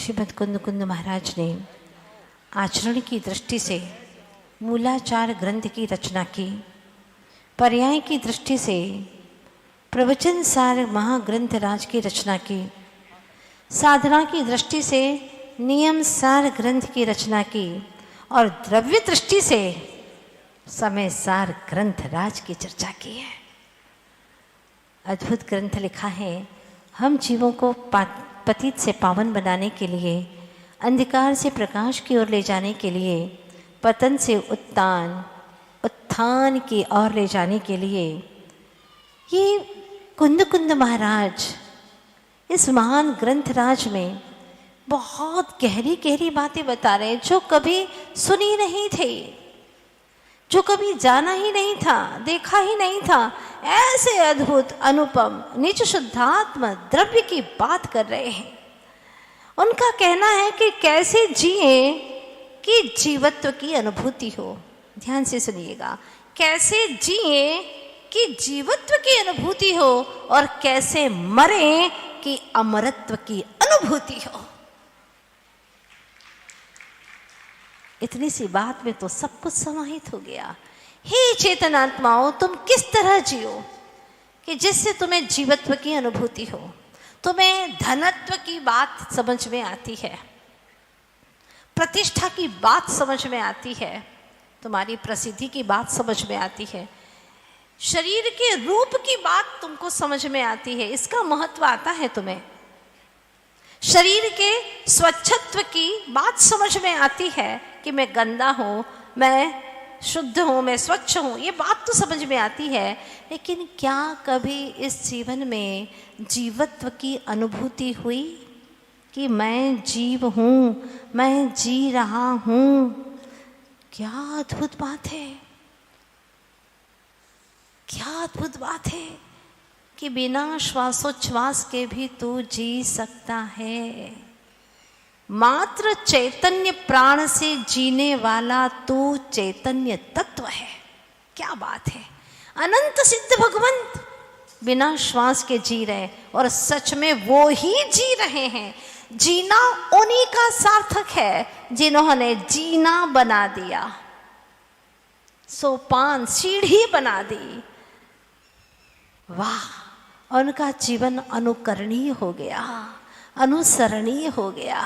श्रीमद् कुंद महाराज ने आचरण की दृष्टि से मूलाचार ग्रंथ की रचना की, पर्याय की दृष्टि से प्रवचन सार महाग्रंथ राज की रचना की, साधना की दृष्टि से नियम सार ग्रंथ की रचना की और द्रव्य दृष्टि से समय सार ग्रंथ राज की चर्चा की है। अद्भुत ग्रंथ लिखा है। हम जीवों को पतित से पावन बनाने के लिए, अंधकार से प्रकाश की ओर ले जाने के लिए, पतन से उत्थान की ओर ले जाने के लिए ये कुंद महाराज इस महान ग्रंथ राज में बहुत गहरी गहरी बातें बता रहे हैं जो कभी सुनी नहीं थी, जो कभी जाना ही नहीं था, देखा ही नहीं था। ऐसे अद्भुत अनुपम निज शुद्धात्म द्रव्य की बात कर रहे हैं। उनका कहना है कि कैसे जिए कि जीवत्व की अनुभूति हो। ध्यान से सुनिएगा, कैसे जिए कि जीवत्व की अनुभूति हो और कैसे मरे कि अमरत्व की अनुभूति हो। इतनी सी बात में तो सब कुछ समाहित हो गया। हे चेतनात्माओं, तुम किस तरह जियो कि जिससे तुम्हें जीवत्व की अनुभूति हो, तुम्हें धनत्व की बात समझ में आती है, प्रतिष्ठा की बात समझ में आती है, तुम्हारी प्रसिद्धि की बात समझ में आती है, शरीर के रूप की बात तुमको समझ में आती है, इसका महत्व आता है तुम्हें, शरीर के स्वच्छत्व की बात समझ में आती है कि मैं गंदा हूँ, मैं शुद्ध हूँ, मैं स्वच्छ हूँ, ये बात तो समझ में आती है। लेकिन क्या कभी इस जीवन में जीवत्व की अनुभूति हुई कि मैं जीव हूँ, मैं जी रहा हूँ? क्या अद्भुत बात है, क्या अद्भुत बात है कि बिना श्वासोच्छ्वास के भी तू जी सकता है। मात्र चैतन्य प्राण से जीने वाला तू चैतन्य तत्व है। क्या बात है, अनंत सिद्ध भगवंत बिना श्वास के जी रहे और सच में वो ही जी रहे हैं। जीना उन्हीं का सार्थक है जिन्होंने जीना बना दिया, सोपान सीढ़ी बना दी। वाह, उनका जीवन अनुकरणीय हो गया, अनुसरणीय हो गया।